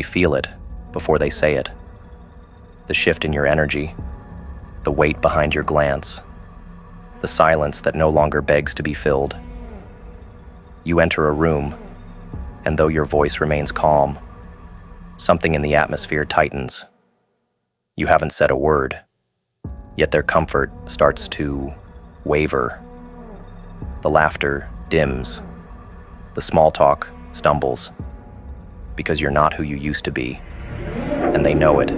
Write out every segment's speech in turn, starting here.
feel it before they say it. The shift in your energy, the weight behind your glance, the silence that no longer begs to be filled. You enter a room, and though your voice remains calm, something in the atmosphere tightens. You haven't said a word, yet their comfort starts to waver. The laughter dims. The small talk stumbles. Because you're not who you used to be, and they know it.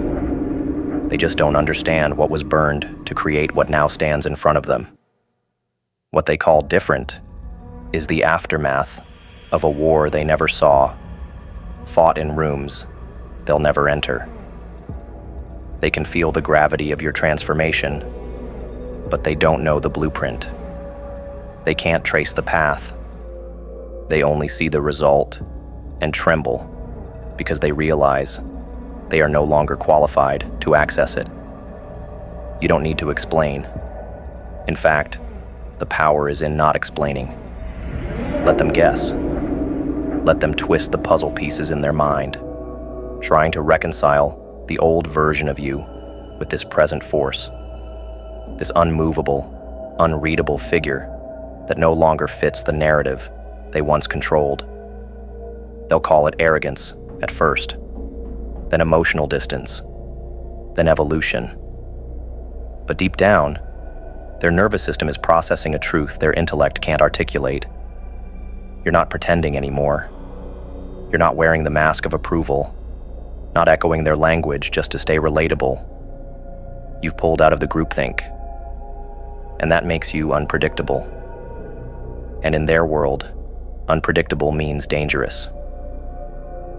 They just don't understand what was burned to create what now stands in front of them. What they call different is the aftermath of a war they never saw, fought in rooms they'll never enter. They can feel the gravity of your transformation, but they don't know the blueprint. They can't trace the path. They only see the result and tremble because they realize they are no longer qualified to access it. You don't need to explain. In fact, the power is in not explaining. Let them guess. Let them twist the puzzle pieces in their mind, trying to reconcile the old version of you with this present force, this unmovable, unreadable figure that no longer fits the narrative they once controlled. They'll call it arrogance at first, then emotional distance, then evolution. But deep down, their nervous system is processing a truth their intellect can't articulate. You're not pretending anymore. You're not wearing the mask of approval, not echoing their language just to stay relatable. You've pulled out of the groupthink, and that makes you unpredictable. And in their world, unpredictable means dangerous.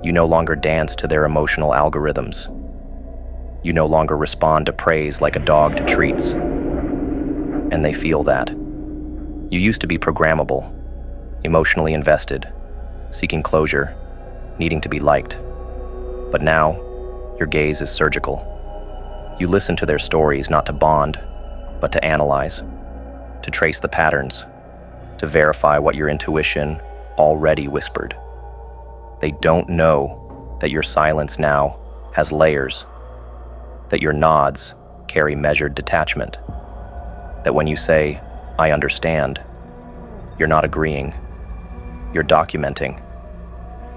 You no longer dance to their emotional algorithms. You no longer respond to praise like a dog to treats. And they feel that. You used to be programmable, emotionally invested, seeking closure, needing to be liked. But now, your gaze is surgical. You listen to their stories not to bond, but to analyze, to trace the patterns, to verify what your intuition already whispered. They don't know that your silence now has layers, that your nods carry measured detachment, that when you say, "I understand," you're not agreeing, you're documenting,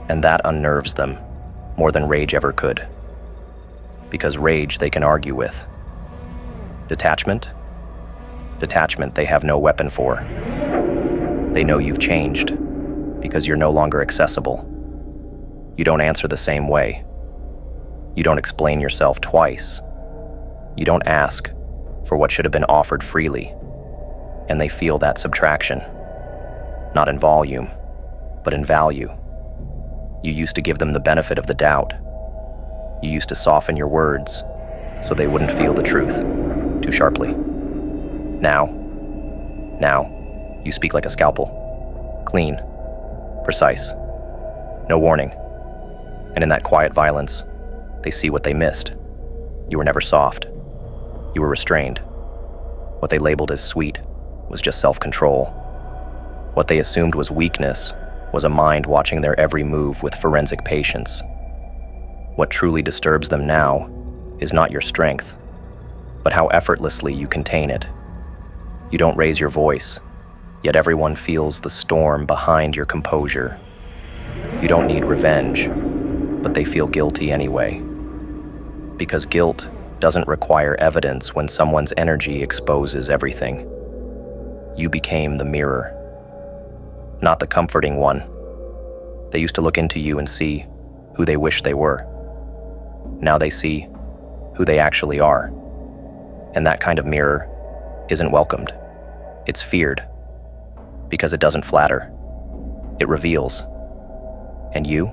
and that unnerves them more than rage ever could. Because rage they can argue with. Detachment? Detachment they have no weapon for. They know you've changed because you're no longer accessible. You don't answer the same way. You don't explain yourself twice. You don't ask for what should have been offered freely. And they feel that subtraction, not in volume, but in value. You used to give them the benefit of the doubt. You used to soften your words so they wouldn't feel the truth too sharply. Now, you speak like a scalpel, clean, precise, no warning. And in that quiet violence, they see what they missed. You were never soft. You were restrained. What they labeled as sweet was just self-control. What they assumed was weakness was a mind watching their every move with forensic patience. What truly disturbs them now is not your strength, but how effortlessly you contain it. You don't raise your voice, yet everyone feels the storm behind your composure. You don't need revenge, but they feel guilty anyway. Because guilt doesn't require evidence when someone's energy exposes everything. You became the mirror, not the comforting one. They used to look into you and see who they wish they were. Now they see who they actually are. And that kind of mirror isn't welcomed. It's feared because it doesn't flatter. It reveals. And you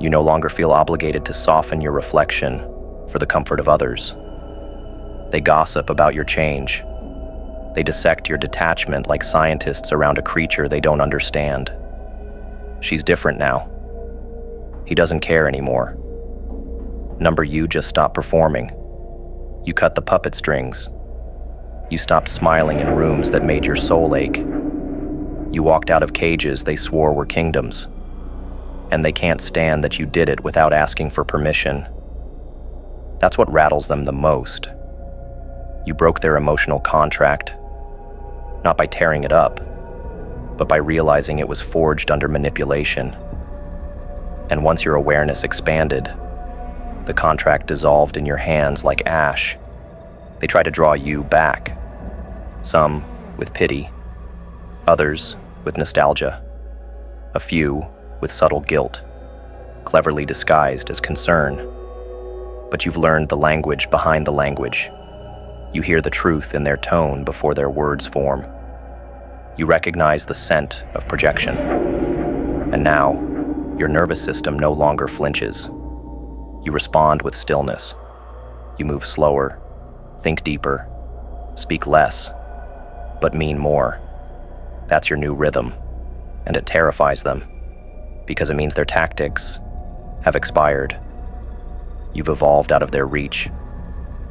no longer feel obligated to soften your reflection for the comfort of others. They gossip about your change. They dissect your detachment like scientists around a creature they don't understand. She's different now. He doesn't care anymore. Number you just stopped performing. You cut the puppet strings. You stopped smiling in rooms that made your soul ache. You walked out of cages they swore were kingdoms. and they can't stand that you did it without asking for permission. That's what rattles them the most. You broke their emotional contract, not by tearing it up, but by realizing it was forged under manipulation. And once your awareness expanded, the contract dissolved in your hands like ash. They try to draw you back, some with pity, others with nostalgia, a few with subtle guilt, cleverly disguised as concern. But you've learned the language behind the language. You hear the truth in their tone before their words form. You recognize the scent of projection. And now, your nervous system no longer flinches. You respond with stillness. You move slower, think deeper, speak less, but mean more. That's your new rhythm, and it terrifies them, because it means their tactics have expired. You've evolved out of their reach.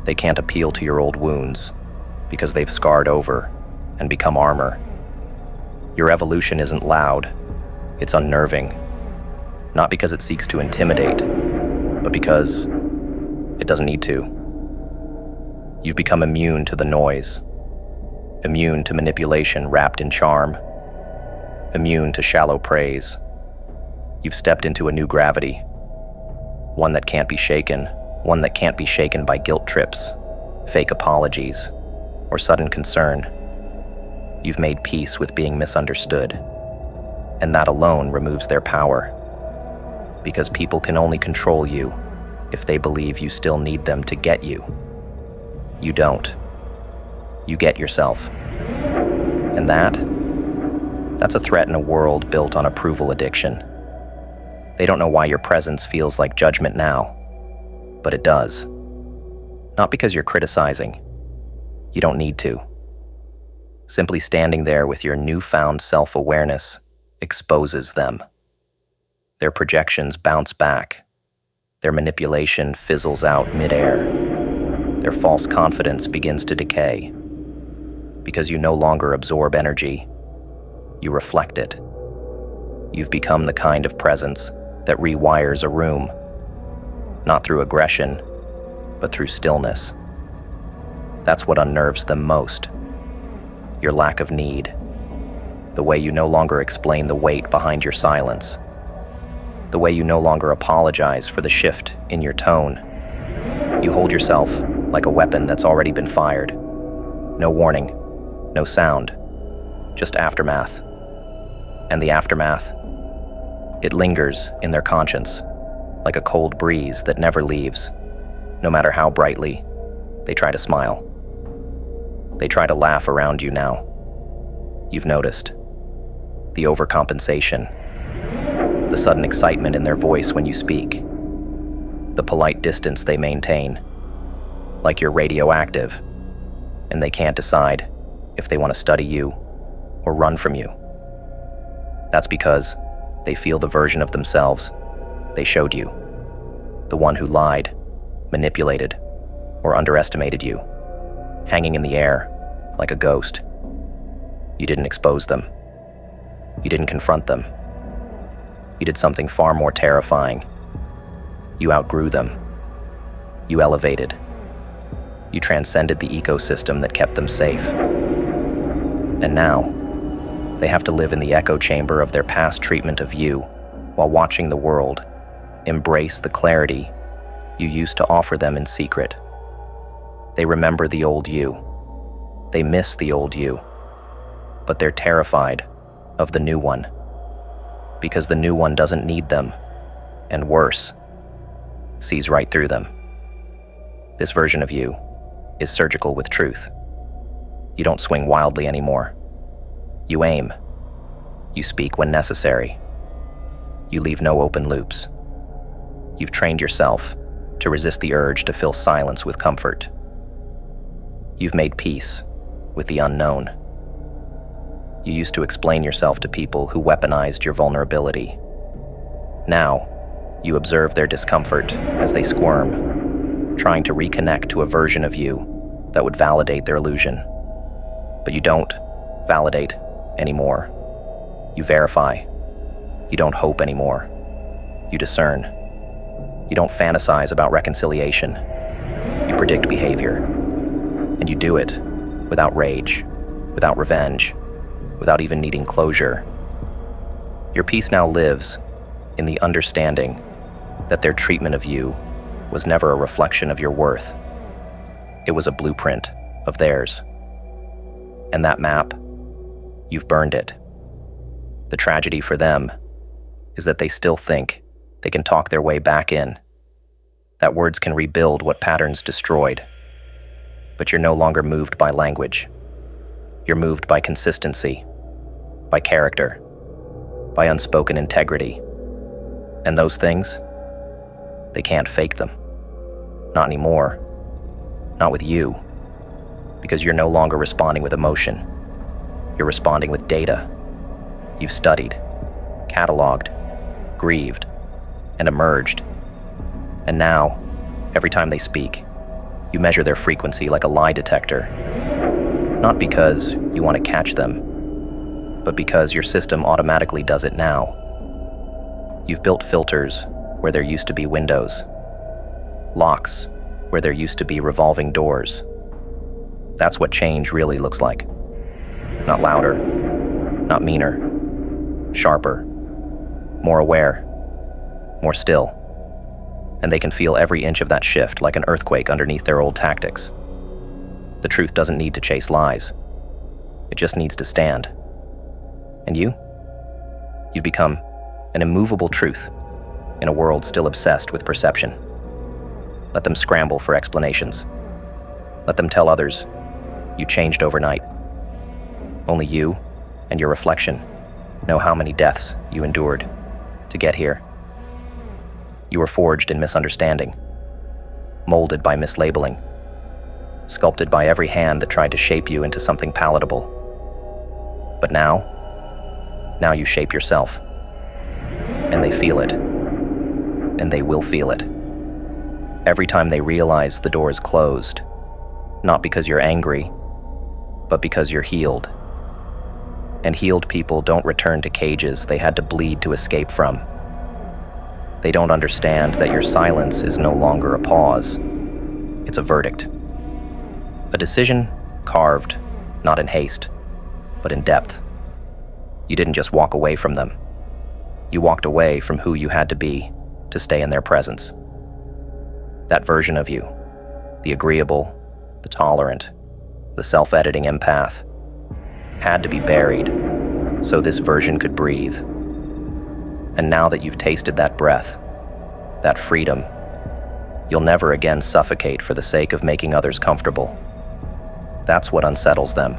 They can't appeal to your old wounds, because they've scarred over and become armor. Your evolution isn't loud, it's unnerving. Not because it seeks to intimidate, but because it doesn't need to. You've become immune to the noise, immune to manipulation wrapped in charm, immune to shallow praise. You've stepped into a new gravity, one that can't be shaken by guilt trips, fake apologies, or sudden concern. You've made peace with being misunderstood, and that alone removes their power, because people can only control you if they believe you still need them to get you. You don't. You get yourself. And that's a threat in a world built on approval addiction. They don't know why your presence feels like judgment now, but it does. Not because you're criticizing. You don't need to. Simply standing there with your newfound self-awareness exposes them. Their projections bounce back. Their manipulation fizzles out midair. Their false confidence begins to decay. Because you no longer absorb energy, you reflect it. You've become the kind of presence that rewires a room, not through aggression, but through stillness. That's what unnerves them most. Your lack of need. The way you no longer explain the weight behind your silence. The way you no longer apologize for the shift in your tone. You hold yourself like a weapon that's already been fired. No warning, no sound, just aftermath. And the aftermath, it lingers in their conscience, like a cold breeze that never leaves, no matter how brightly they try to smile. They try to laugh around you now. You've noticed the overcompensation, the sudden excitement in their voice when you speak, the polite distance they maintain, like you're radioactive, and they can't decide if they want to study you or run from you. That's because they feel the version of themselves they showed you, the one who lied, manipulated, or underestimated you, hanging in the air like a ghost. You didn't expose them. You didn't confront them. You did something far more terrifying. You outgrew them. You elevated. You transcended the ecosystem that kept them safe. And now, they have to live in the echo chamber of their past treatment of you while watching the world embrace the clarity you used to offer them in secret. They remember the old you. They miss the old you. But they're terrified of the new one, because the new one doesn't need them, and worse, sees right through them. This version of you is surgical with truth. You don't swing wildly anymore. You aim. You speak when necessary. You leave no open loops. You've trained yourself to resist the urge to fill silence with comfort. You've made peace with the unknown. You used to explain yourself to people who weaponized your vulnerability. Now, you observe their discomfort as they squirm, trying to reconnect to a version of you that would validate their illusion. But you don't validate anymore. You verify. You don't hope anymore. You discern. You don't fantasize about reconciliation. You predict behavior. And you do it without rage, without revenge, without even needing closure. Your peace now lives in the understanding that their treatment of you was never a reflection of your worth. It was a blueprint of theirs. And that map, you've burned it. The tragedy for them is that they still think they can talk their way back in, that words can rebuild what patterns destroyed. But you're no longer moved by language. You're moved by consistency, by character, by unspoken integrity. And those things, they can't fake them. Not anymore. Not with you. Because you're no longer responding with emotion. You're responding with data. You've studied, cataloged, grieved, and emerged. And now, every time they speak, you measure their frequency like a lie detector. Not because you want to catch them, but because your system automatically does it now. You've built filters where there used to be windows, locks where there used to be revolving doors. That's what change really looks like. Not louder, not meaner, sharper, more aware, more still. And they can feel every inch of that shift like an earthquake underneath their old tactics. The truth doesn't need to chase lies. It just needs to stand. And you've become an immovable truth in a world still obsessed with perception. Let them scramble for explanations. Let them tell others you changed overnight. Only you and your reflection know how many deaths you endured to get here. You were forged in misunderstanding, molded by mislabeling, sculpted by every hand that tried to shape you into something palatable. But now you shape yourself. And they feel it. And they will feel it. Every time they realize the door is closed, not because you're angry, but because you're healed. And healed people don't return to cages they had to bleed to escape from. They don't understand that your silence is no longer a pause. It's a verdict. A decision carved, not in haste, but in depth. You didn't just walk away from them. You walked away from who you had to be to stay in their presence. That version of you, the agreeable, the tolerant, the self-editing empath, had to be buried so this version could breathe. And now that you've tasted that breath, that freedom, you'll never again suffocate for the sake of making others comfortable. That's what unsettles them.